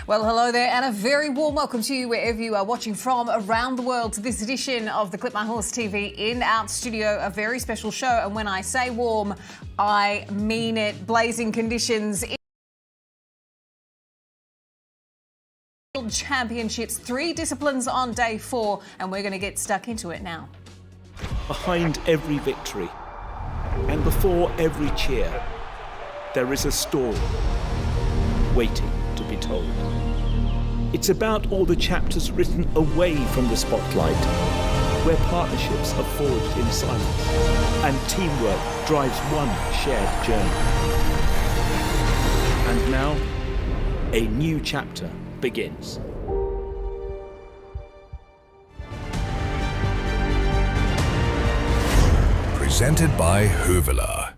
Well, hello there and a very warm welcome to you wherever you are watching from around the world to this edition of the Clip My Horse TV in our studio, a very special show. And when I say warm, I mean it. Blazing conditions. World Championships, 3 disciplines on day 4, and we're going to get stuck into it now. Behind every victory and before every cheer, there is a story waiting to be told. It's about all the chapters written away from the spotlight, where partnerships are forged in silence and teamwork drives one shared journey. And now, a new chapter begins. Presented by Höveler.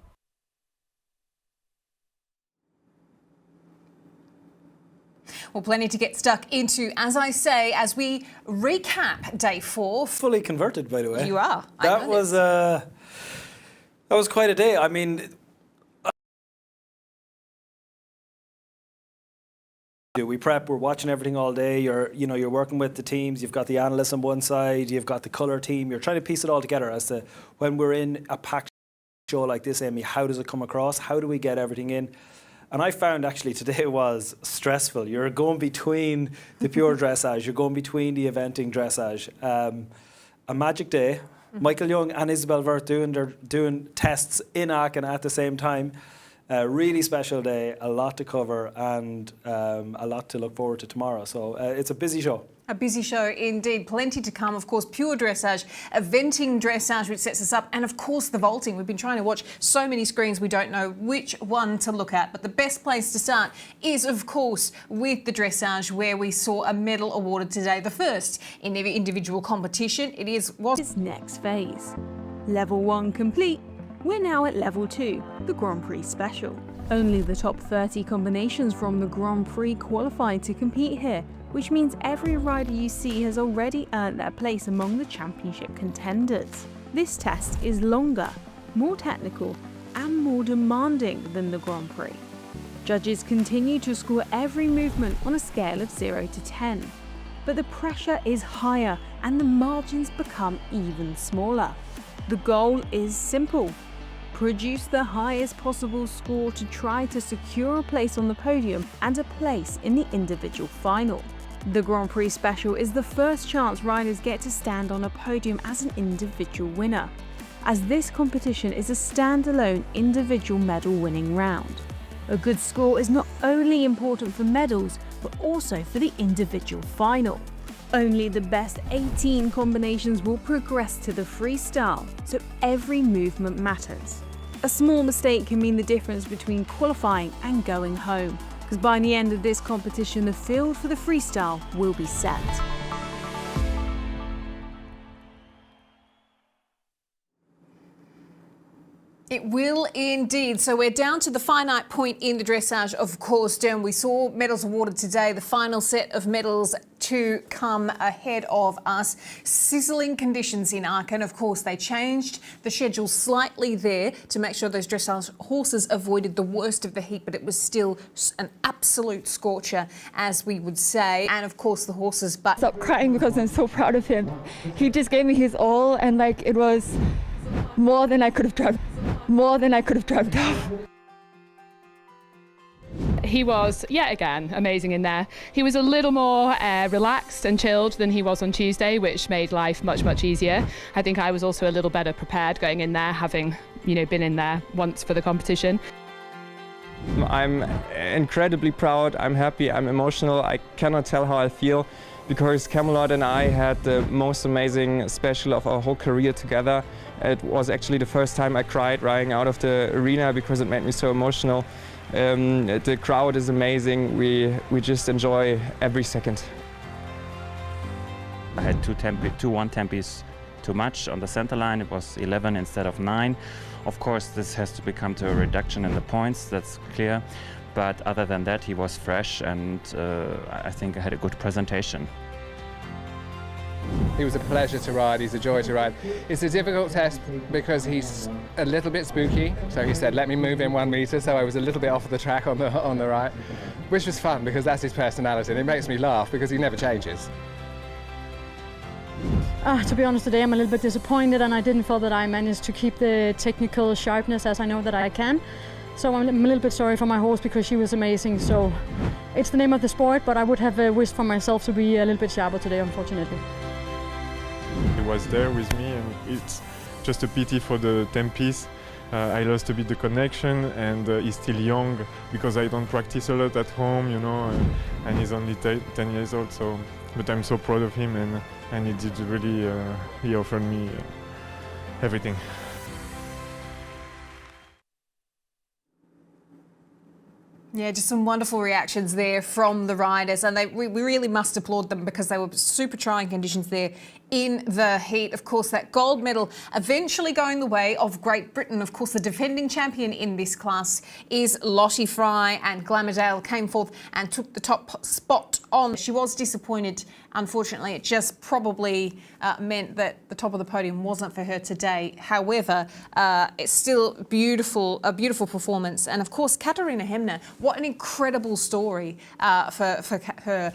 Well, plenty to get stuck into, as I say, as we recap day 4. Fully converted, by the way. You are. That was quite a day. I mean, we prep. We're watching everything all day. You're working with the teams. You've got the analysts on one side. You've got the colour team. You're trying to piece it all together as to when we're in a packed show like this, Amy, how does it come across? How do we get everything in? And I found actually today was stressful. You're going between the pure dressage, you're going between the eventing dressage. A magic day. Michael Young and Isabel Wirth doing tests in Aachen at the same time. A really special day, a lot to cover and a lot to look forward to tomorrow. So it's a busy show. A busy show indeed. Plenty to come. Of course, pure dressage, eventing dressage, which sets us up, and of course the vaulting. We've been trying to watch so many screens we don't know which one to look at. But the best place to start is, of course, with the dressage, where we saw a medal awarded today, the first in every individual competition. This next phase. Level 1 complete. We're now at Level 2, the Grand Prix Special. Only the top 30 combinations from the Grand Prix qualified to compete here, which means every rider you see has already earned their place among the championship contenders. This test is longer, more technical, and more demanding than the Grand Prix. Judges continue to score every movement on a scale of 0 to 10, but the pressure is higher and the margins become even smaller. The goal is simple. Produce the highest possible score to try to secure a place on the podium and a place in the individual final. The Grand Prix Special is the first chance riders get to stand on a podium as an individual winner, as this competition is a standalone individual medal winning round. A good score is not only important for medals, but also for the individual final. Only the best 18 combinations will progress to the freestyle, so every movement matters. A small mistake can mean the difference between qualifying and going home, because by the end of this competition, the field for the freestyle will be set. It will indeed. So we're down to the finite point in the dressage, of course, Jen. We saw medals awarded today, the final set of medals to come ahead of us. Sizzling conditions in Aachen. Of course, they changed the schedule slightly there to make sure those dressage horses avoided the worst of the heat, but it was still an absolute scorcher, as we would say. And of course, the horses... Stop crying because I'm so proud of him. He just gave me his all, and it was more than I could have dreamt. More than I could have dreamt of. He was, yet again, amazing in there. He was a little more relaxed and chilled than he was on Tuesday, which made life much, much easier. I think I was also a little better prepared going in there, having been in there once for the competition. I'm incredibly proud, I'm happy, I'm emotional. I cannot tell how I feel, because Camelot and I had the most amazing special of our whole career together. It was actually the first time I cried riding out of the arena because it made me so emotional. The crowd is amazing. We just enjoy every second. I had two one-tempies too much on the center line. It was 11 instead of 9. Of course, this has to become to a reduction in the points, that's clear. But other than that, he was fresh, and I think I had a good presentation. He was a pleasure to ride, he's a joy to ride. It's a difficult test because he's a little bit spooky, so he said, let me move in 1 metre, so I was a little bit off of the track on the right, which was fun because that's his personality, and it makes me laugh because he never changes. To be honest, today I'm a little bit disappointed, and I didn't feel that I managed to keep the technical sharpness as I know that I can. So I'm a little bit sorry for my horse because she was amazing. So it's the name of the sport, but I would have wished for myself to be a little bit sharper today, unfortunately. He was there with me, and it's just a pity for the 10-piece. I lost a bit the connection, and he's still young because I don't practice a lot at home, you know, and he's only 10 years old. So, but I'm so proud of him, and he did really, he offered me everything. Yeah, just some wonderful reactions there from the riders, and we really must applaud them because they were super trying conditions there in the heat. Of course, that gold medal eventually going the way of Great Britain. Of course, the defending champion in this class is Lottie Fry, and Glamourdale came forth and took the top spot on. She was disappointed. Unfortunately, it just probably meant that the top of the podium wasn't for her today. However, it's still a beautiful performance. And of course, Katharina Hemner, what an incredible story for her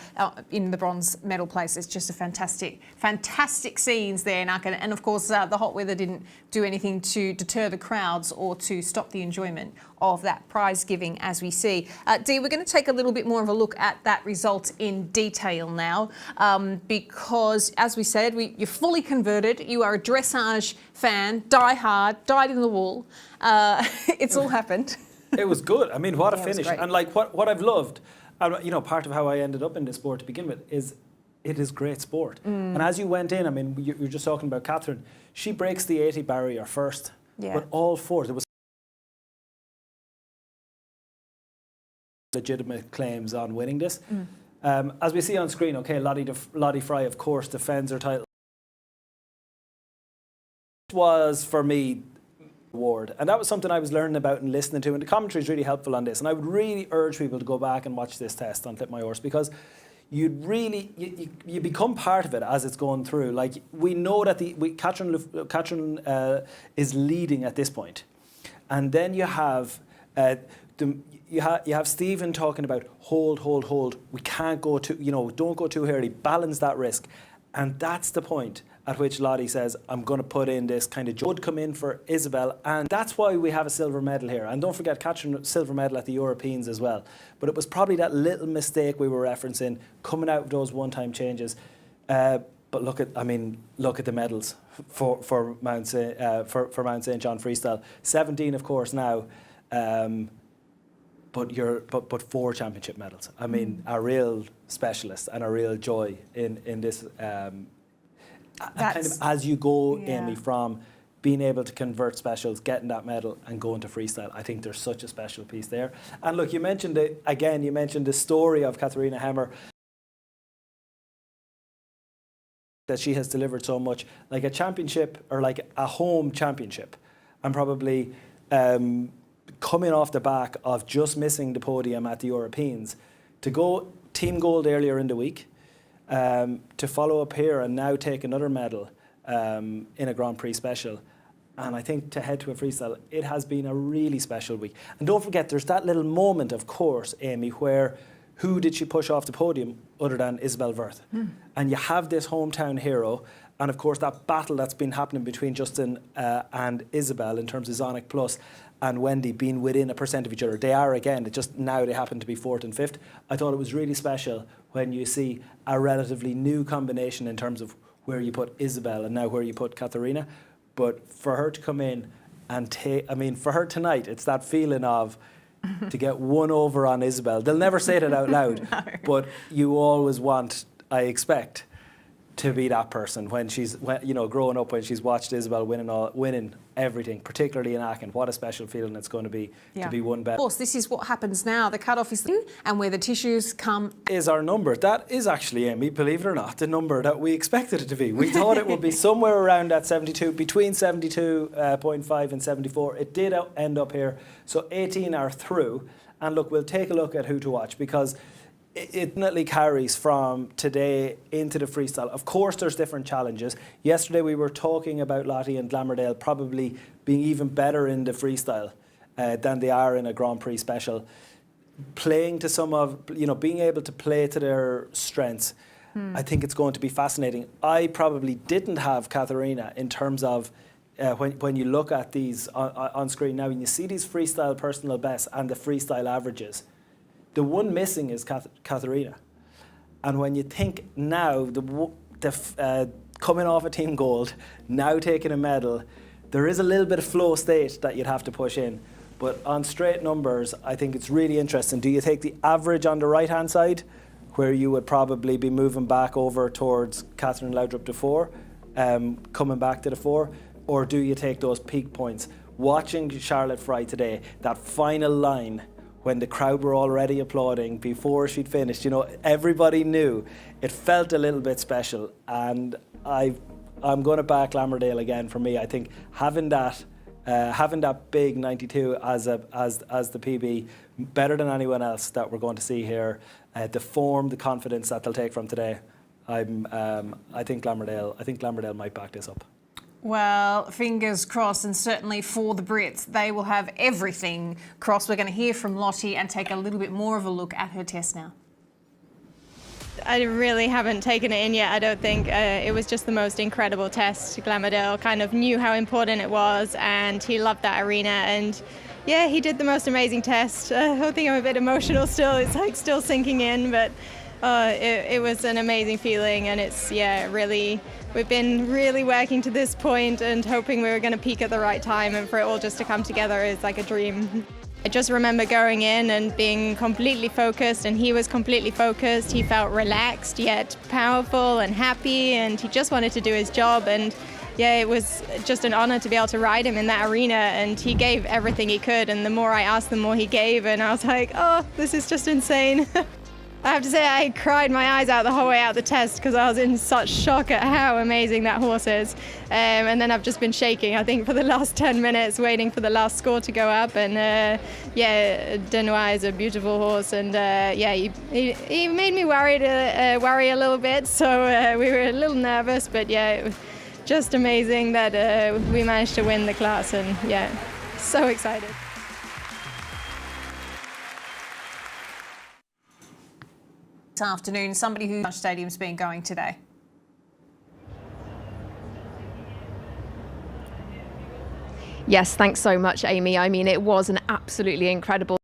in the bronze medal place. It's just a fantastic scenes there in Aachen. And of course, the hot weather didn't do anything to deter the crowds or to stop the enjoyment of that prize giving, as we see. Dee, we're going to take a little bit more of a look at that result in detail now, because, as we said, you're fully converted. You are a dressage fan, die hard, dyed in the wool. It's all happened. It was good. I mean, what a finish. Great. And like what I've loved, you know, part of how I ended up in this sport to begin with is it is great sport. And as you went in, I mean, you were just talking about Catherine. She breaks the 80 barrier first, but all four, there was legitimate claims on winning this. As we see on screen, okay, Lottie Fry, of course, defends her title. It was, for me, award, and that was something I was learning about and listening to, and the commentary is really helpful on this, and I would really urge people to go back and watch this test on Clip My Horse, because you'd really you become part of it as it's going through. Like, we know that Katrin is leading at this point, and then you have you have Stephen talking about hold. We can't go too, don't go too early. Balance that risk, and that's the point at which Lottie says, I'm going to put in this kind of would come in for Isabel, and that's why we have a silver medal here. And don't forget, Katrin, silver medal at the Europeans as well. But it was probably that little mistake we were referencing coming out of those one-time changes. But look at the medals for Mount St. John freestyle. 17, of course, now. But 4 championship medals. I mean, a real specialist and a real joy in this. Kind of as you go, Amy, from being able to convert specials, getting that medal, and going to freestyle. I think there's such a special piece there. And look, you mentioned the story of Katharina Hemner, that she has delivered so much, like a championship or like a home championship, and probably coming off the back of just missing the podium at the Europeans, to go team gold earlier in the week, to follow up here and now take another medal in a Grand Prix special. And I think to head to a freestyle, it has been a really special week. And don't forget, there's that little moment, of course, Amy, where who did she push off the podium other than Isabel Wirth? And you have this hometown hero, and of course that battle that's been happening between Justin and Isabel in terms of Zonic Plus and Wendy being within a % of each other. They are again, just now they happen to be 4th and 5th. I thought it was really special when you see a relatively new combination in terms of where you put Isabel and now where you put Katharina. But for her to come in and take, I mean, for her tonight, it's that feeling of to get one over on Isabel. They'll never say it out loud, no. But you always want, I expect, to be that person when she's, growing up, when she's watched Isabel winning everything, particularly in Aachen. What a special feeling it's going to be to be one better. Of course, this is what happens now. The cut-off is in, and where the tissues come is our number. That is actually, Amy, believe it or not, the number that we expected it to be. We thought it would be somewhere around that 72, between 72.5 and 74. It did end up here. So 18 are through. And look, we'll take a look at who to watch, because it definitely carries from today into the freestyle. Of course, there's different challenges. Yesterday, we were talking about Lottie and Glamourdale probably being even better in the freestyle than they are in a Grand Prix special. Playing to some of, being able to play to their strengths, I think it's going to be fascinating. I probably didn't have Katharina in terms of when you look at these on screen now, when you see these freestyle personal bests and the freestyle averages, the one missing is Katharina. And when you think now, coming off a team gold, now taking a medal, there is a little bit of flow state that you'd have to push in. But on straight numbers, I think it's really interesting. Do you take the average on the right-hand side, where you would probably be moving back over towards Catherine Laudrup de 4, coming back to the 4, or do you take those peak points? Watching Charlotte Fry today, that final line, when the crowd were already applauding before she'd finished, everybody knew. It felt a little bit special, and I'm going to back Glamourdale again. For me, I think having that big 92 as the PB, better than anyone else that we're going to see here. The form, the confidence that they'll take from today, I think Glamourdale might back this up. Well, fingers crossed, and certainly for the Brits, they will have everything crossed. We're going to hear from Lottie and take a little bit more of a look at her test now. I really haven't taken it in yet, I don't think. It was just the most incredible test. Glamourdale kind of knew how important it was, and he loved that arena, and yeah, he did the most amazing test. I think I'm a bit emotional still. It's like still sinking in, but it was an amazing feeling, and it's, really, we've been really working to this point and hoping we were going to peak at the right time, and for it all just to come together is like a dream. I just remember going in and being completely focused, and he was completely focused. He felt relaxed yet powerful and happy, and he just wanted to do his job. And yeah, it was just an honor to be able to ride him in that arena, and he gave everything he could, and the more I asked, the more he gave, and I was like, oh, this is just insane. I have to say I cried my eyes out the whole way out the test because I was in such shock at how amazing that horse is. And then I've just been shaking, I think, for the last 10 minutes waiting for the last score to go up. And Denois is a beautiful horse, and he made me worry a little bit, so we were a little nervous, but it was just amazing that we managed to win the class, and so excited. This afternoon, somebody who stadium's been going today. Yes, thanks so much, Amy. I mean, it was an absolutely incredible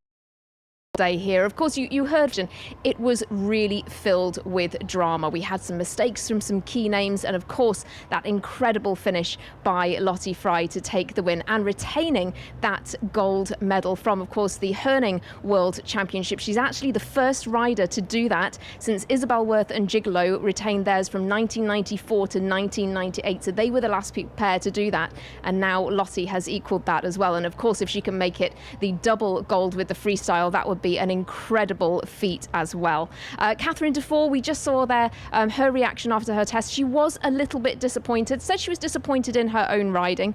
day here. Of course, you heard, and it was really filled with drama. We had some mistakes from some key names, and of course that incredible finish by Lottie Fry to take the win and retaining that gold medal from, of course, the Herning World Championship. She's actually the first rider to do that since Isabel Worth and Gigolo retained theirs from 1994 to 1998. So they were the last pair to do that, and now Lottie has equalled that as well. And of course, if she can make it the double gold with the freestyle, that would be an incredible feat as well. Catherine Dufour, we just saw there her reaction after her test. She was a little bit disappointed, said she was disappointed in her own riding.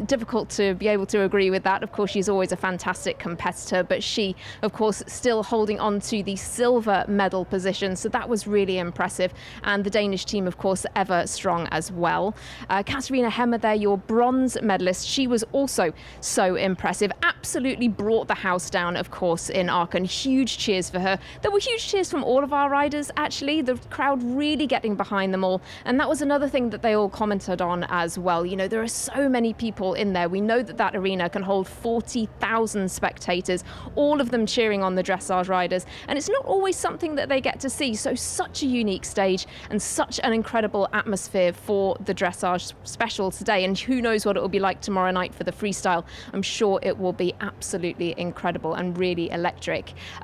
Difficult to be able to agree with that. Of course, she's always a fantastic competitor, but she, of course, still holding on to the silver medal position, so that was really impressive. And the Danish team, of course, ever strong as well. Katarina Hemmer there, your bronze medalist, she was also so impressive. Absolutely brought the house down, of course, in Aachen. Huge cheers for her. There were huge cheers from all of our riders, actually. The crowd really getting behind them all. And that was another thing that they all commented on as well. You know, there are so many people in there. We know that that arena can hold 40,000 spectators, all of them cheering on the dressage riders. And it's not always something that they get to see. So such a unique stage and such an incredible atmosphere for the dressage special today. And who knows what it will be like tomorrow night for the freestyle. I'm sure it will be absolutely incredible and really electric.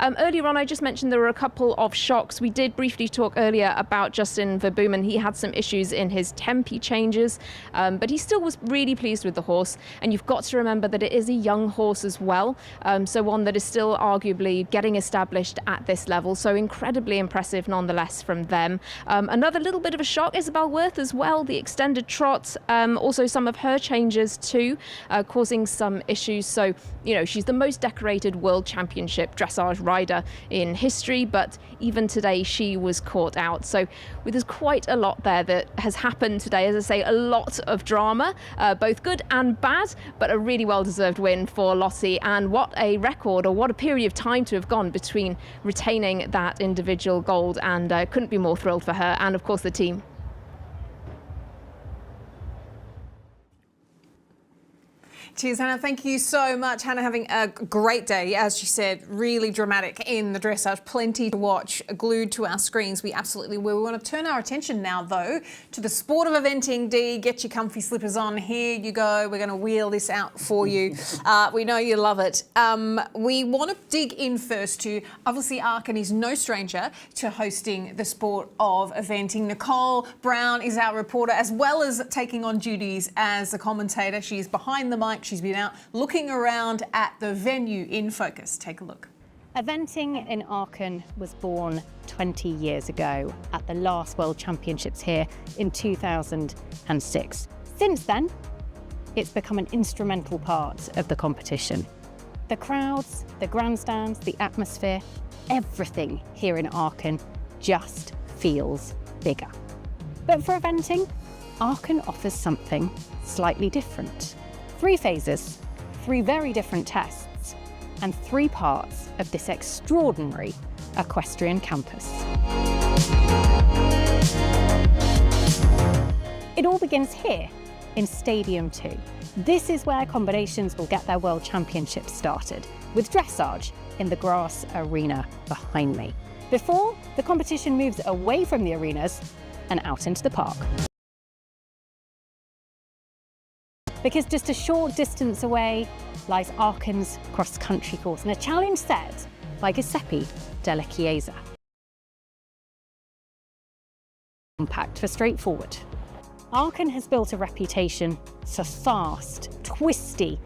Earlier on, I just mentioned there were a couple of shocks. We did briefly talk earlier about Justin Verboom. He had some issues in his tempi changes, but he still was really pleased with the horse. And you've got to remember that it is a young horse as well, so one that is still arguably getting established at this level. So incredibly impressive nonetheless from them. Another little bit of a shock, Isabel Worth as well, the extended trot, also some of her changes too, causing some issues. So, you know, she's the most decorated world championship Championship dressage rider in history, but even today she was caught out. So there's quite a lot there that has happened today. As I say, a lot of drama, both good and bad, but a really well-deserved win for Lottie. And what a record, or what a period of time to have gone between retaining that individual gold, and couldn't be more thrilled for her and of course the team. Cheers, Hannah. Thank you so much. Hannah having a great day, as she said, really dramatic in the dressage. Plenty to watch, glued to our screens. We absolutely will. We want to turn our attention now, though, to the sport of eventing. Dee, get your comfy slippers on. Here you go. We're going to wheel this out for you. We know you love it. We want to dig in first to, obviously, Aachen is no stranger to hosting the sport of eventing. Nicole Brown is our reporter, as well as taking on duties as a commentator. She's behind the mic. She's been out looking around at the venue in focus. Take a look. Eventing in Aachen was born 20 years ago at the last World Championships here in 2006. Since then, it's become an instrumental part of the competition. The crowds, the grandstands, the atmosphere, everything here in Aachen just feels bigger. But for eventing, Aachen offers something slightly different. 3 phases, 3 very different tests, and 3 parts of this extraordinary equestrian campus. It all begins here in Stadium 2. This is where combinations will get their World Championships started, with dressage in the grass arena behind me, before the competition moves away from the arenas and out into the park. Because just a short distance away lies Aachen's cross-country course, and a challenge set by Giuseppe Della Chiesa. Compact for straightforward. Aachen has built a reputation for fast, twisty,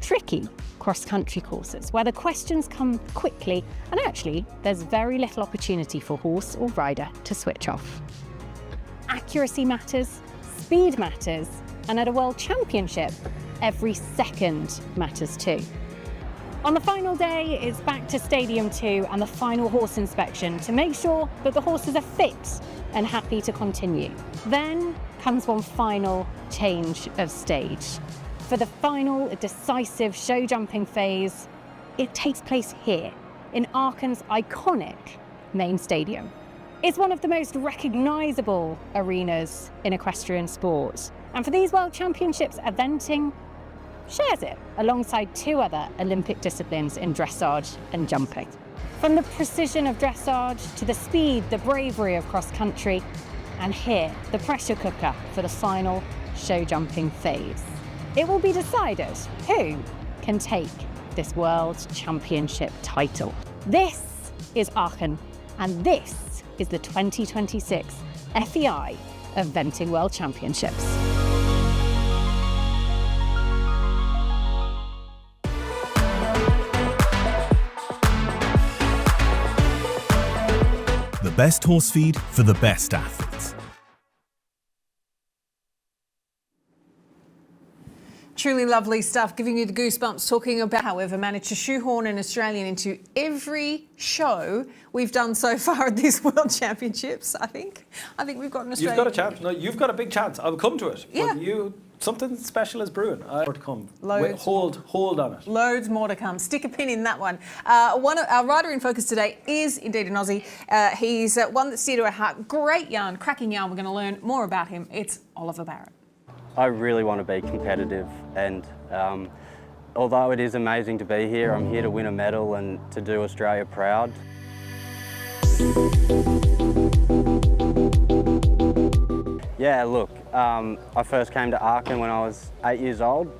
tricky cross-country courses, where the questions come quickly, and actually there's very little opportunity for horse or rider to switch off. Accuracy matters, speed matters, and at a World Championship, every second matters too. On the final day, it's back to Stadium 2 and the final horse inspection to make sure that the horses are fit and happy to continue. Then comes one final change of stage. For the final decisive show jumping phase, it takes place here in Aachen's iconic main stadium. It's one of the most recognisable arenas in equestrian sport. And for these World Championships, eventing shares it alongside 2 other Olympic disciplines in dressage and jumping. From the precision of dressage to the speed, the bravery of cross-country, and here, the pressure cooker for the final show jumping phase. It will be decided who can take this World Championship title. This is Aachen, and this is the 2026 FEI Eventing World Championships. The best horse feed for the best athletes. Truly lovely stuff, giving you the goosebumps, talking about, however, managed to shoehorn an Australian into every show we've done so far at this World Championships, I think. I think we've got an Australian. You've got a chance. No, you've got a big chance. I'll come to it. Yeah. But something special is brewing. More to come. Loads. Hold on it. Loads more to come. Stick a pin in that one. Our rider in focus today is indeed an Aussie. He's one that's dear to our heart. Great yarn, cracking yarn. We're going to learn more about him. It's Oliver Barrett. I really want to be competitive, and although it is amazing to be here, I'm here to win a medal and to do Australia proud. Yeah, look, I first came to Aachen when I was 8 years old,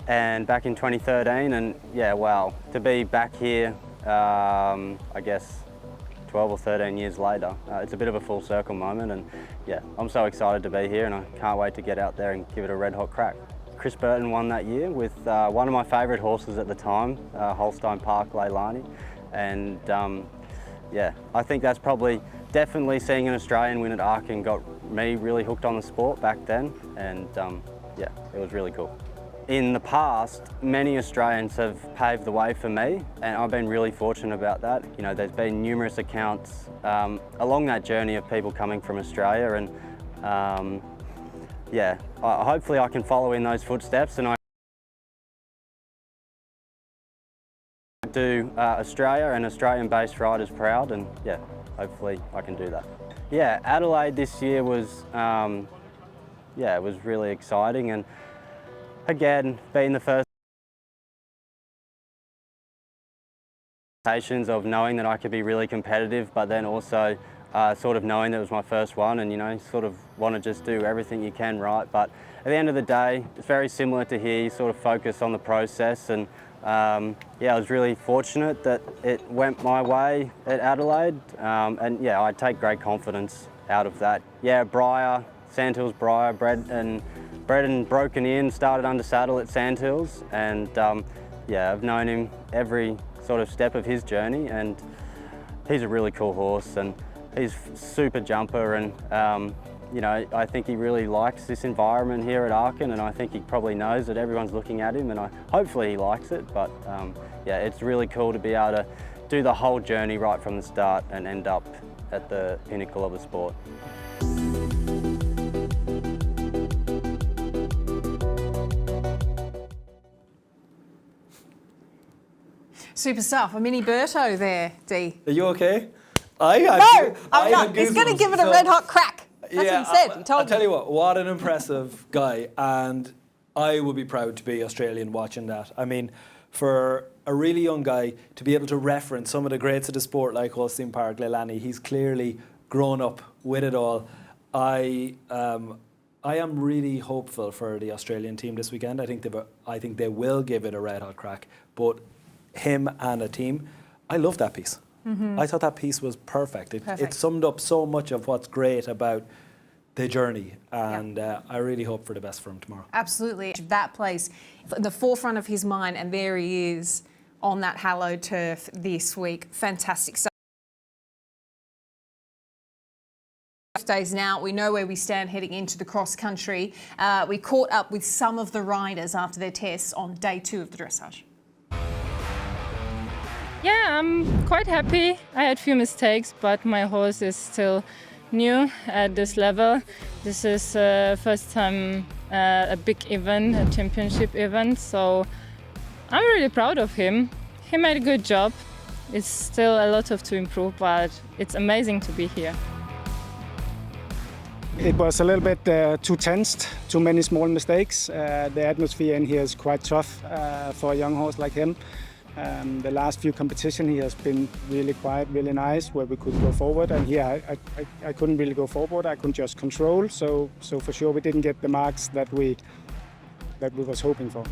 and back in 2013, and yeah, wow, to be back here, I guess 12 or 13 years later, it's a bit of a full circle moment, and yeah, I'm so excited to be here, and I can't wait to get out there and give it a red hot crack. Chris Burton won that year with one of my favourite horses at the time, Holstein Park Leilani, and yeah, I think that's probably definitely seeing an Australian win at Aachen got me really hooked on the sport back then, and yeah, it was really cool. in the past, many Australians have paved the way for me, and I've been really fortunate about that. You know, there's been numerous accounts along that journey of people coming from Australia, and yeah, hopefully I can follow in those footsteps, and I do Australia and Australian-based riders proud, and yeah, hopefully I can do that. Yeah, Adelaide this year was, yeah, it was really exciting, and again, being the first of knowing that I could be really competitive, but then also sort of knowing that it was my first one, and you know, sort of want to just do everything you can right. But at the end of the day, it's very similar to here. You sort of focus on the process, and yeah, I was really fortunate that it went my way at Adelaide, and yeah, I take great confidence out of that. Yeah, Briar, Sandhills Briar, bred and broken in, started under saddle at Sandhills, and yeah, I've known him every sort of step of his journey, and he's a really cool horse, and he's super jumper, and you know, I think he really likes this environment here at Aachen, and I think he probably knows that everyone's looking at him, and hopefully he likes it. But yeah, it's really cool to be able to do the whole journey right from the start and end up at the pinnacle of the sport. Super stuff. A mini Berto there, Dee. Are you okay? No, I'm not. He's going to give it a red hot crack. That's what he said. He told me. I'll tell you what an impressive guy, and I would be proud to be Australian watching that. I mean, for a really young guy to be able to reference some of the greats of the sport like Holstein Park, Leilani, he's clearly grown up with it all. I am really hopeful for the Australian team this weekend. I think they will give it a red hot crack. But him and a team, I love that piece. Mm-hmm. I thought that piece was perfect. It summed up so much of what's great about the journey, and I really hope for the best for him tomorrow. Absolutely. That place, the forefront of his mind, and there he is on that hallowed turf this week. Fantastic stuff. Days now, we know where we stand heading into the cross country. We caught up with some of the riders after their tests on day 2 of the dressage. Yeah, I'm quite happy. I had a few mistakes, but my horse is still new at this level. This is first time a big event, a championship event, so I'm really proud of him. He made a good job. It's still a lot to improve, but it's amazing to be here. It was a little bit too tensed, too many small mistakes. The atmosphere in here is quite tough for a young horse like him. The last few competitions he has been really quiet, really nice, where we could go forward, and here I couldn't really go forward. I could just control, so for sure we didn't get the marks that we was hoping for.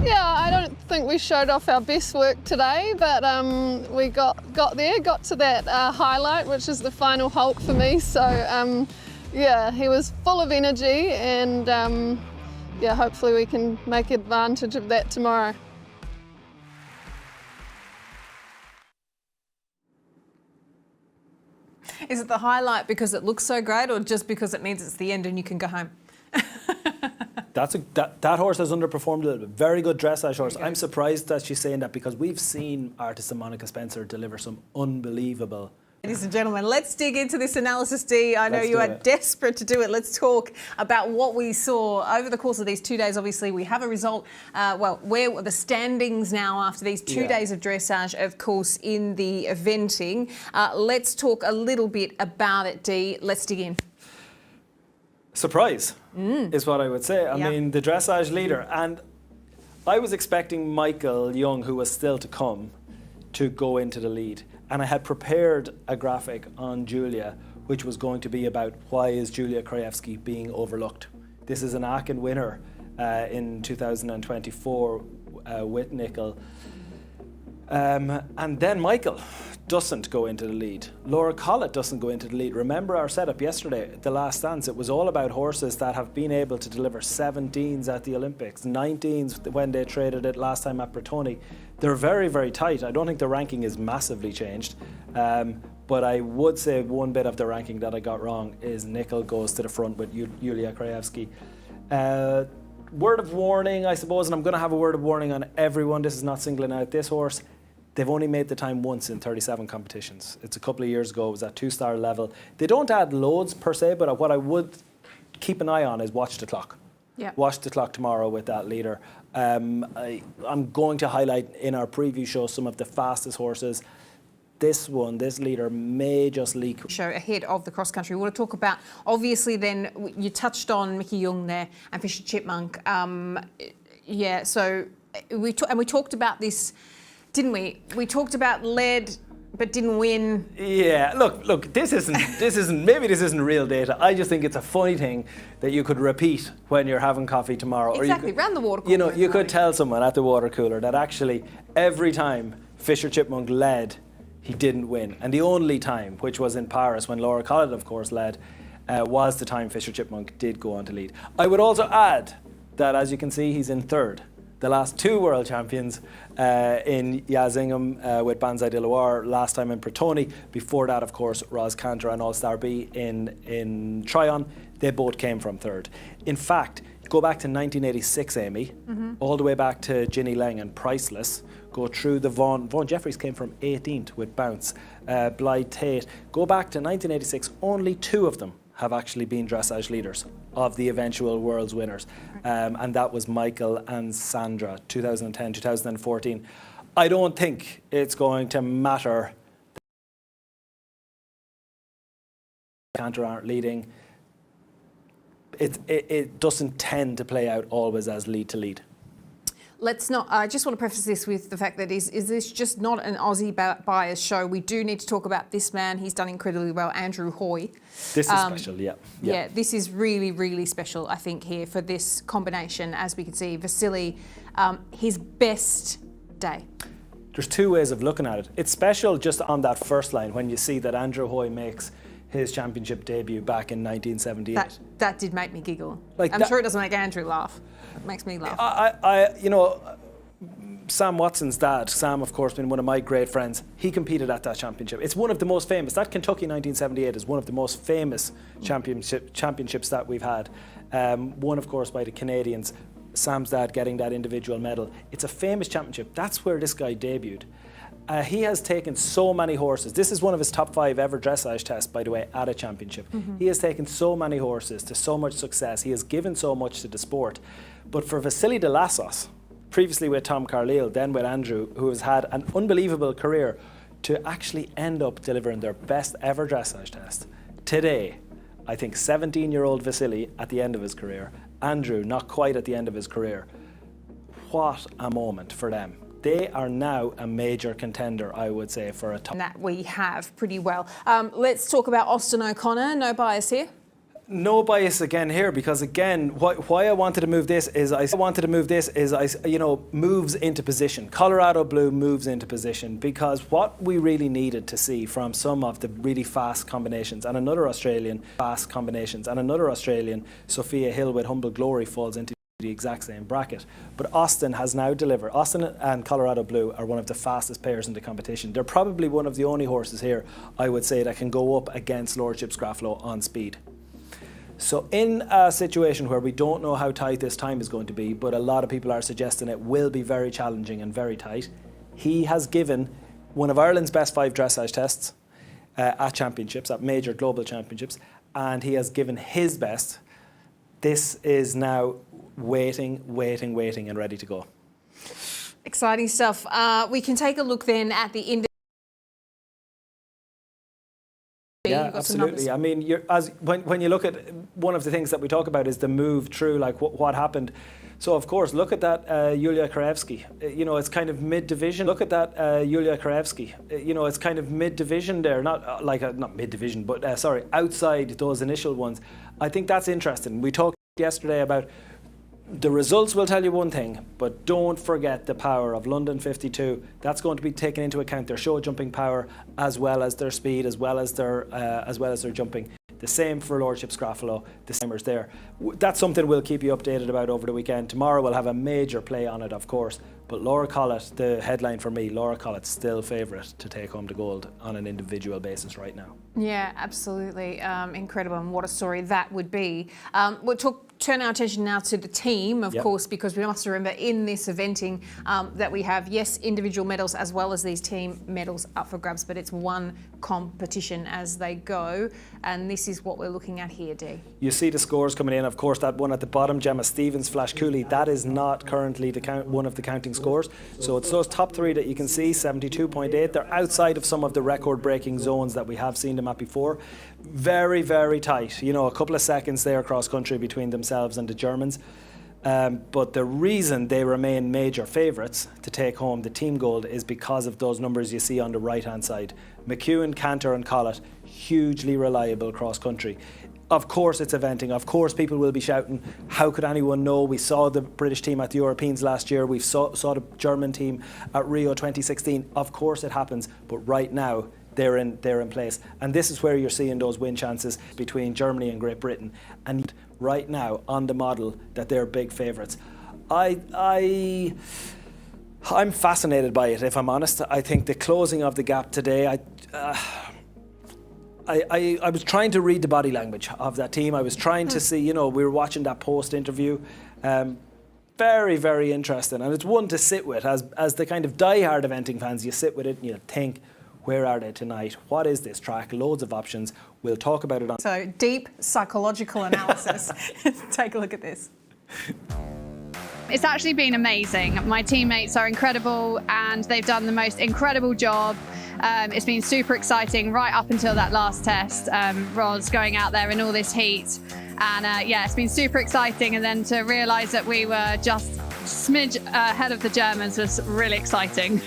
Yeah, I don't think we showed off our best work today, but we got to that highlight, which is the final halt for me. So yeah, he was full of energy, and yeah, hopefully we can make advantage of that tomorrow. Is it the highlight because it looks so great, or just because it means it's the end and you can go home? That horse has underperformed a little bit. Very good dressage horse. I'm surprised that she's saying that, because we've seen Artisan Monica Spencer deliver some unbelievable. Ladies and gentlemen, let's dig into this analysis, Dee. I know you are desperate to do it. Let's talk about what we saw over the course of these 2 days. Obviously, we have a result. Well, where the standings now after these 2 days of dressage, of course, in the eventing. Let's talk a little bit about it, Dee. Let's dig in. Surprise is what I would say. I mean, the dressage leader, and I was expecting Michael Young, who was still to come, to go into the lead. And I had prepared a graphic on Julia, which was going to be about why is Julia Krajewski being overlooked. This is an Aachen winner in 2024 with Nickel. And then Michael doesn't go into the lead. Laura Collett doesn't go into the lead. Remember our setup yesterday, The Last Dance. It was all about horses that have been able to deliver 17s at the Olympics, 19s when they traded it last time at Bertoni. They're very, very tight. I don't think the ranking is massively changed. But I would say one bit of the ranking that I got wrong is Nickel goes to the front with Julia Krajewski. Word of warning, I suppose, and I'm going to have a word of warning on everyone. This is not singling out this horse. They've only made the time once in 37 competitions. It's a couple of years ago. It was at 2-star level. They don't add loads per se, but what I would keep an eye on is watch the clock. Yeah. Watch the clock tomorrow with that leader. I'm going to highlight in our preview show some of the fastest horses. This leader may just leak. Show ahead of the cross country. We want to talk about, obviously, then you touched on Mickey Young there and Fisher Chipmunk. So we talked about this, didn't we? We talked about lead, but didn't win. Yeah, look. This isn't real data. I just think it's a funny thing that you could repeat when you're having coffee tomorrow. Exactly, round the water cooler. You could tell someone at the water cooler that actually every time Fisher Chipmunk led, he didn't win. And the only time, which was in Paris when Laura Collett, of course, led, was the time Fisher Chipmunk did go on to lead. I would also add that, as you can see, he's in third. The last two world champions in Yazingham with Banzai de Loire, last time in Pretoni. Before that, of course, Roz Cantor and All-Star B in Tryon. They both came from third. In fact, go back to 1986, Amy, all the way back to Ginny Lang and Priceless. Go through the Vaughan Jeffries came from 18th with Bounce. Blythe Tate. Go back to 1986. Only two of them have actually been dressage leaders of the eventual World's winners. And that was Michael and Sandra, 2010, 2014. I don't think it's going to matter. Cantor aren't leading. It doesn't tend to play out always as lead to lead. Let's not. I just want to preface this with the fact that is this just not an Aussie bias show? We do need to talk about this man. He's done incredibly well, Andrew Hoy. This is special, yeah. Yeah, this is really, really special, I think, here for this combination. As we can see, Vasily, his best day. There's two ways of looking at it. It's special just on that first line when you see that Andrew Hoy makes his championship debut back in 1978. That did make me giggle. Like I'm sure it doesn't make Andrew laugh. It makes me laugh. Sam Watson's dad, Sam, of course, been one of my great friends. He competed at that championship. It's one of the most famous. That Kentucky 1978 is one of the most famous championships that we've had. Won, of course, by the Canadians. Sam's dad getting that individual medal. It's a famous championship. That's where this guy debuted. He has taken so many horses. This is one of his top 5 ever dressage tests, by the way, at a championship. He has taken so many horses to so much success. He has given so much to the sport. But for Vasily de Lassos, previously with Tom Carlile, then with Andrew, who has had an unbelievable career, to actually end up delivering their best ever dressage test. Today, I think 17-year-old Vasily at the end of his career, Andrew not quite at the end of his career. What a moment for them. They are now a major contender, I would say, for a top. That we have pretty well. Let's talk about Austin O'Connor. No bias here. No bias again here, because again, why I wanted to move this is moves into position. Colorado Blue moves into position because what we really needed to see from some of the really fast combinations and another Australian, Sophia Hill with Humble Glory falls into the exact same bracket. But Austin has now delivered. Austin and Colorado Blue are one of the fastest pairs in the competition. They're probably one of the only horses here, I would say, that can go up against Lordship Scraflow on speed. So in a situation where we don't know how tight this time is going to be, but a lot of people are suggesting it will be very challenging and very tight, he has given one of Ireland's best 5 dressage tests at championships, at major global championships, and he has given his best. This is now waiting and ready to go. Exciting stuff. We can take a look then at the index. Yeah, absolutely. I mean, when you look at one of the things that we talk about is the move through, like what happened. So of course, look at that Yulia Karevsky. It's kind of mid-division. Look at that Yulia Karevsky. It's kind of mid-division there, not mid-division, but outside those initial ones. I think that's interesting. We talked yesterday about the results will tell you one thing, but don't forget the power of London 52. That's going to be taken into account, their show jumping power, as well as their speed, as well as their jumping. The same for Lordship Scraflow, the samers there. That's something we'll keep you updated about over the weekend. Tomorrow we'll have a major play on it, of course, But Laura Collett, the headline for me, Laura Collett's still favourite to take home the gold on an individual basis right now. Yeah, absolutely. Incredible, and what a story that would be. We'll turn our attention now to the team, of course, because we must remember in this eventing that we have, yes, individual medals as well as these team medals up for grabs, but it's one competition as they go, and this is what we're looking at here, Dee. You see the scores coming in, of course, that one at the bottom, Gemma Stevens, Flash Cooley, that is not currently one of the counting scores. So it's those top three that you can see, 72.8. They're outside of some of the record-breaking zones that we have seen them at before. Very, very tight. You know, a couple of seconds there cross country between themselves and the Germans. But the reason they remain major favourites to take home the team gold is because of those numbers you see on the right-hand side. McEwen, Cantor and Collett, hugely reliable cross country. Of course it's eventing, of course people will be shouting, how could anyone know? We saw the British team at the Europeans last year, we saw the German team at Rio 2016. Of course it happens, but right now they're in place. And this is where you're seeing those win chances between Germany and Great Britain. And right now, on the model, that they're big favourites. I'm fascinated by it, if I'm honest. I think the closing of the gap today, I was trying to read the body language of that team. I was trying to see, we were watching that post-interview. Very, very interesting. And it's one to sit with. As the kind of die-hard eventing fans, you sit with it and you think, where are they tonight? What is this track? Loads of options. We'll talk about it on... So, deep psychological analysis. Take a look at this. It's actually been amazing. My teammates are incredible and they've done the most incredible job. It's been super exciting right up until that last test. Ros going out there in all this heat. And yeah, it's been super exciting. And then to realise that we were just smidge ahead of the Germans was really exciting.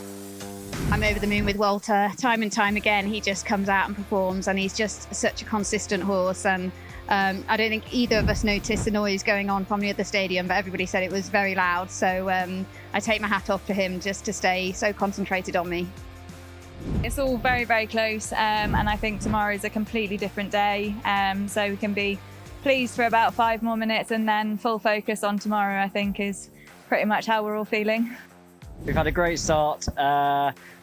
I'm over the moon with Walter. Time and time again, he just comes out and performs, and he's just such a consistent horse. And I don't think either of us noticed the noise going on from the other stadium, but everybody said it was very loud. So I take my hat off to him just to stay so concentrated on me. It's all very, very close, and I think tomorrow is a completely different day. So we can be pleased for about 5 more minutes, and then full focus on tomorrow, I think, is pretty much how we're all feeling. We've had a great start,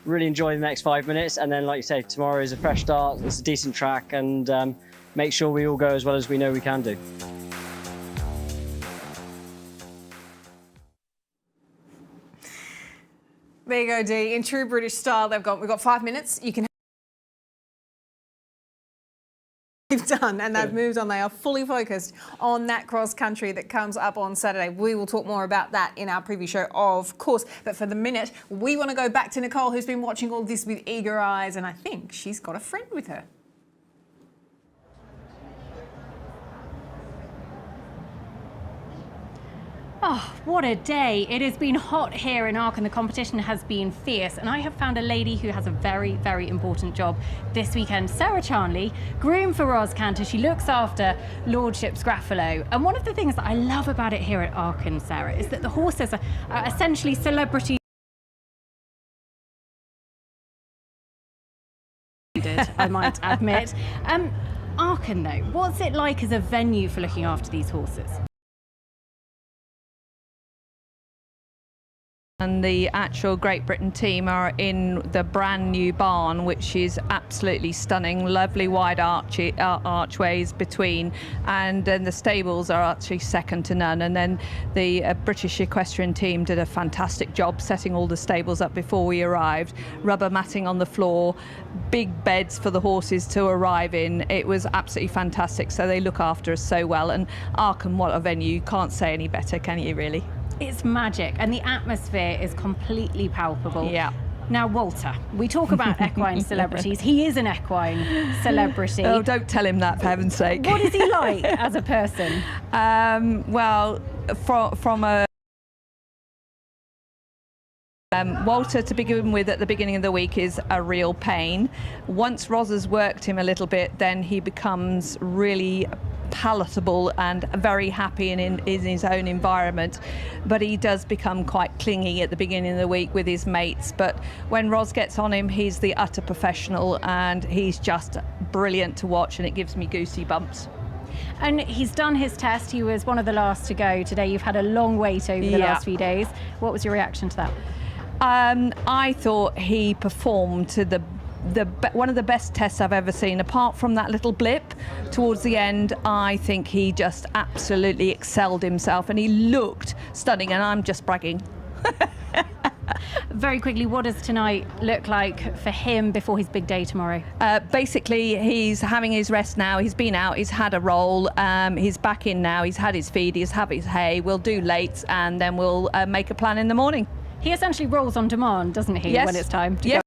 really enjoy the next 5 minutes, and then like you say, tomorrow is a fresh start, it's a decent track, and make sure we all go as well as we know we can do. There you go, Dee. In true British style, we've got 5 minutes. You can done, and they've moved on. They are fully focused on that cross country that comes up on Saturday. We will talk more about that in our preview show, of course, but for the minute we want to go back to Nicole, who's been watching all this with eager eyes, and I think she's got a friend with her. Oh, what a day. It has been hot here in Aachen. The competition has been fierce, and I have found a lady who has a very, very important job this weekend. Sarah Charnley, groom for Ros Cantor. She looks after Lordship's Graffalo. And one of the things that I love about it here at Aachen, Sarah, is that the horses are essentially celebrities. I might admit. Aachen, though, what's it like as a venue for looking after these horses? And the actual Great Britain team are in the brand new barn, which is absolutely stunning. Lovely wide archways between, and then the stables are actually second to none. And then the British equestrian team did a fantastic job setting all the stables up before we arrived. Rubber matting on the floor, big beds for the horses to arrive in. It was absolutely fantastic. So they look after us so well. And Aachen, what a venue! You can't say any better, can you, really? It's magic, and the atmosphere is completely palpable. Yeah. Now, Walter, we talk about equine celebrities. He is an equine celebrity. Oh, don't tell him that, for heaven's sake. What is he like as a person? Well, from a... Walter, to begin with, at the beginning of the week is a real pain. Once Ros has worked him a little bit, then he becomes really palatable and very happy in his own environment, but he does become quite clingy at the beginning of the week with his mates. But when Ros gets on him, he's the utter professional, and he's just brilliant to watch, and it gives me goosey bumps. And he's done his test. He was one of the last to go today. You've had a long wait over the last few days. What was your reaction to that? I thought he performed to one of the best tests I've ever seen. Apart from that little blip towards the end, I think he just absolutely excelled himself, and he looked stunning, and I'm just bragging. Very quickly, what does tonight look like for him before his big day tomorrow? Basically, he's having his rest now. He's been out, he's had a roll, he's back in now, he's had his feed, he's had his hay. We'll do late, and then we'll make a plan in the morning. He essentially rolls on demand, doesn't he, yes. when it's time to yes. go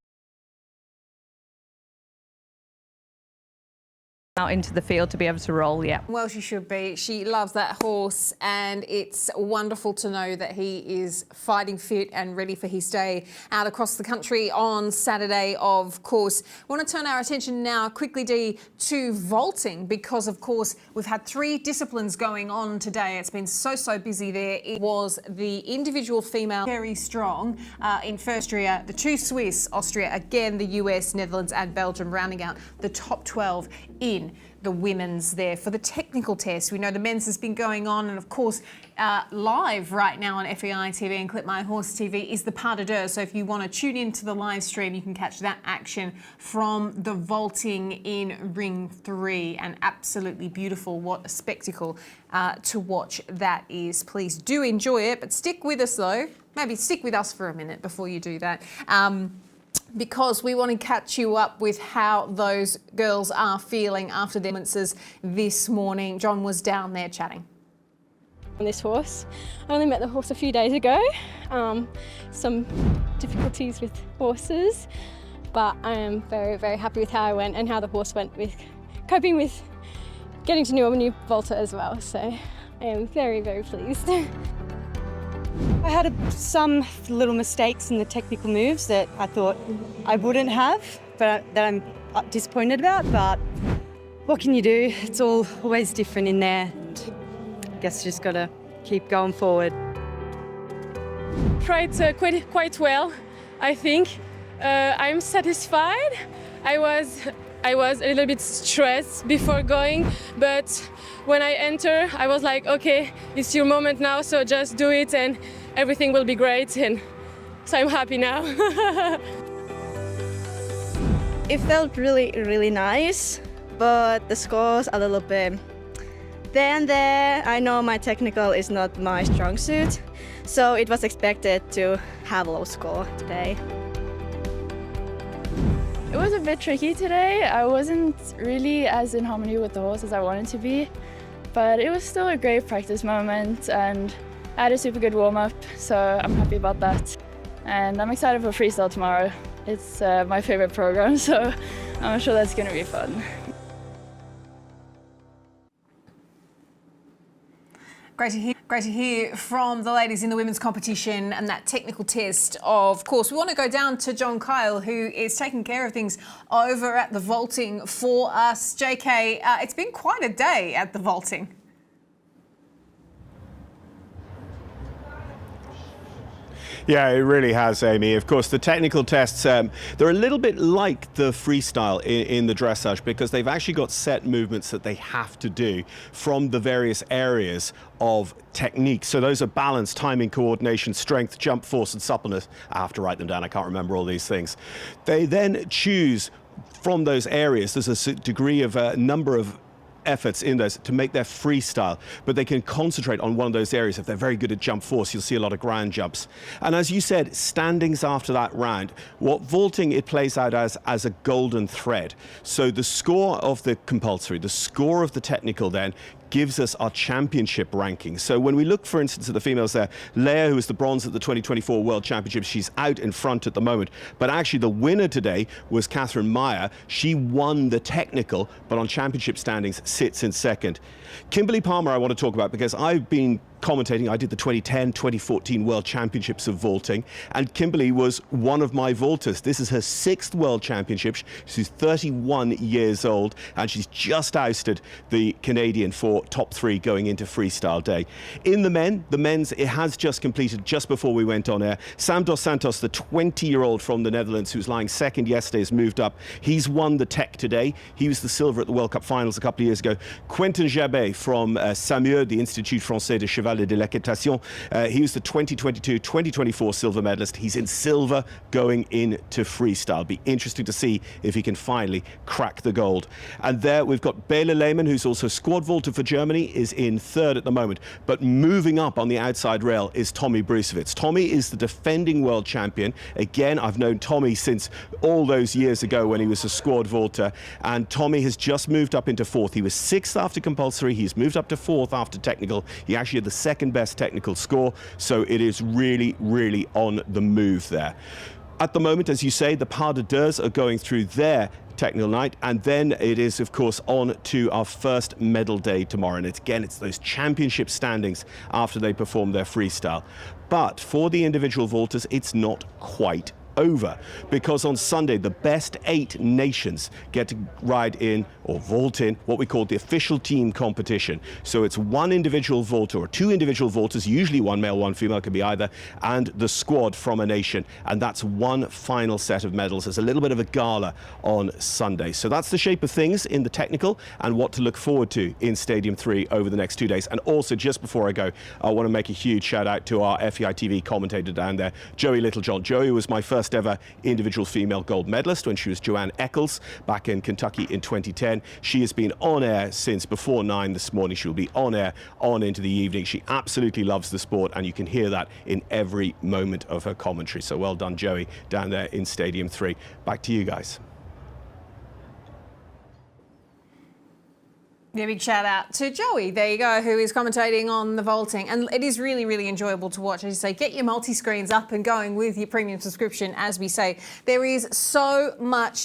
out into the field to be able to roll, yeah. Well, she should be. She loves that horse, and it's wonderful to know that he is fighting fit and ready for his day out across the country on Saturday, of course. We want to turn our attention now quickly, Dee, to vaulting, because, of course, we've had 3 disciplines going on today. It's been so busy there. It was the individual female, very strong in first Austria, the 2 Swiss, Austria, again, the US, Netherlands and Belgium rounding out the top 12 in the women's there. For the technical test, we know the men's has been going on, and of course live right now on FEI TV and Clip My Horse TV is the pas de deux. So if you want to tune into the live stream, you can catch that action from the vaulting in ring 3, and absolutely beautiful. What a spectacle to watch that is. Please do enjoy it, but stick with us though. Maybe stick with us for a minute before you do that. Because we want to catch you up with how those girls are feeling after their performances this morning. John was down there chatting. On this horse, I only met the horse a few days ago. Some difficulties with horses, but I am very happy with how I went and how the horse went with coping with getting to know a new vaulter as well. So I am very pleased. I had some little mistakes in the technical moves that I thought I wouldn't have, but that I'm disappointed about. But what can you do? It's always different in there. I guess you just got to keep going forward. Tried quite well, I think. I'm satisfied. I was a little bit stressed before going, but when I enter, I was like, okay, it's your moment now, so just do it and everything will be great. And so I'm happy now. It felt really nice, but the scores a little bit there. I know my technical is not my strong suit, so it was expected to have a low score today. It was a bit tricky today. I wasn't really as in harmony with the horse as I wanted to be, but it was still a great practice moment, and I had a super good warm-up, so I'm happy about that. And I'm excited for freestyle tomorrow. It's my favorite program, so I'm sure that's going to be fun. Great to hear from the ladies in the women's competition and that technical test. Of course, we want to go down to John Kyle, who is taking care of things over at the vaulting for us. JK, it's been quite a day at the vaulting. Yeah, it really has, Amy. Of course, the technical tests, they're a little bit like the freestyle in the dressage, because they've actually got set movements that they have to do from the various areas of technique. So those are balance, timing, coordination, strength, jump force and suppleness. I have to write them down, I can't remember all these things. They then choose from those areas. There's a degree of a number of efforts in those to make their freestyle, but they can concentrate on one of those areas. If they're very good at jump force, you'll see a lot of ground jumps. And as you said, standings after that round, what vaulting it plays out as a golden thread. So the score of the compulsory, the score of the technical then gives us our championship ranking. So when we look, for instance, at the females there, Leah, who was the bronze at the 2024 World Championships, she's out in front at the moment. But actually the winner today was Catherine Meyer. She won the technical, but on championship standings sits in second. Kimberly Palmer I want to talk about, because I've been commentating. I did the 2010, 2014 World Championships of vaulting, and Kimberly was one of my vaulters. This is her 6th World Championship. She's 31 years old, and she's just ousted the Canadian for top 3 going into freestyle day. In the men's, it has just completed just before we went on air. Sam Dos Santos, the 20-year-old from the Netherlands, who's lying second yesterday, has moved up. He's won the tech today. He was the silver at the World Cup finals a couple of years ago. Quentin Jabet from SAMUR, the Institut Français de Cheval et de l'Équitation, he was the 2022-2024 silver medalist. He's in silver going into freestyle. Be interesting to see if he can finally crack the gold. And there we've got Bela Lehmann, who's also squad vaulter for Germany, is in 3rd at the moment. But moving up on the outside rail is Tommy Brusewitz. Tommy is the defending world champion. Again, I've known Tommy since all those years ago when he was a squad vaulter, and Tommy has just moved up into 4th. He was 6th after compulsory. He's moved up to 4th after technical. He actually had the 2nd best technical score, so it is really, really on the move there. At the moment, as you say, the Pas de Deux are going through their technical night, and then it is, of course, on to our first medal day tomorrow. And it's those championship standings after they perform their freestyle. But for the individual vaulters, it's not quite over, because on Sunday the best 8 nations get to ride in or vault in what we call the official team competition. So it's 1 individual vaulter or 2 individual vaulters, usually 1 male, 1 female, can be either, and the squad from a nation, and that's 1 final set of medals. There's a little bit of a gala on Sunday. So that's the shape of things in the technical and what to look forward to in Stadium 3 over the next 2 days. And also, just before I go, I want to make a huge shout out to our FEI TV commentator down there, Joey Littlejohn. Joey was my first ever individual female gold medalist when she was Joanne Eccles back in Kentucky in 2010. She has been on air since before 9 this morning. She'll be on air on into the evening. She absolutely loves the sport, and you can hear that in every moment of her commentary. So well done, Joey, down there in Stadium 3. Back to you guys. Yeah, big shout out to Joey, there you go, who is commentating on the vaulting. And it is really, really enjoyable to watch. As you say, get your multi-screens up and going with your premium subscription. As we say, there is so much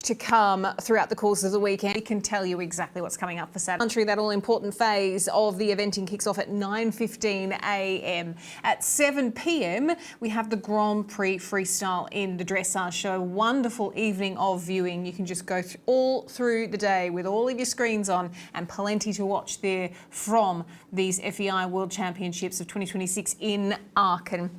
to come throughout the course of the weekend. We can tell you exactly what's coming up for Saturday. That all-important phase of the eventing kicks off at 9:15 a.m. At 7 p.m, we have the Grand Prix Freestyle in the Dressage show. Wonderful evening of viewing. You can just go all through the day with all of your screens on, and plenty to watch there from these FEI World Championships of 2026 in Aachen.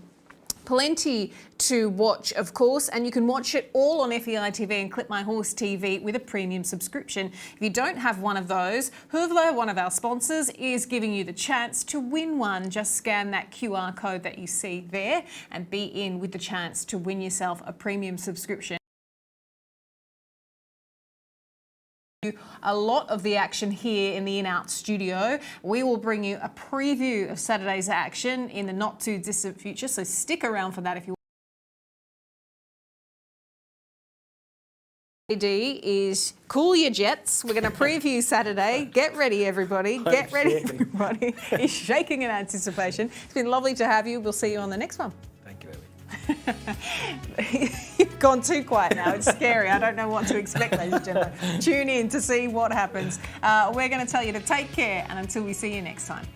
Plenty to watch, of course, and you can watch it all on FEI TV and Clip My Horse TV with a premium subscription. If you don't have one of those, Hoovler, one of our sponsors, is giving you the chance to win one. Just scan that QR code that you see there and be in with the chance to win yourself a premium subscription. A lot of the action here in the In-Out studio. We will bring you a preview of Saturday's action in the not too distant future, so stick around for that if you want. Is cool your jets. We're going to preview Saturday. Get ready, everybody. Get ready, everybody. He's shaking in anticipation. It's been lovely to have you. We'll see you on the next one. Thank you, Ellie. You've gone too quiet now. It's scary. I don't know what to expect, ladies and gentlemen. Tune in to see what happens. We're going to tell you to take care, and until we see you next time.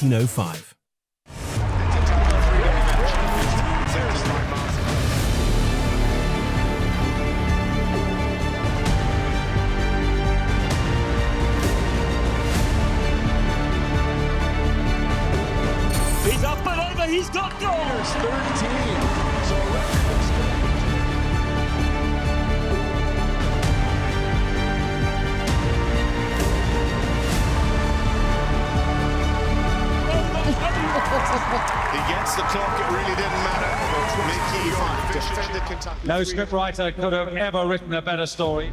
.05. He's up and over, he's got goals! 13. So No scriptwriter could have ever written a better story.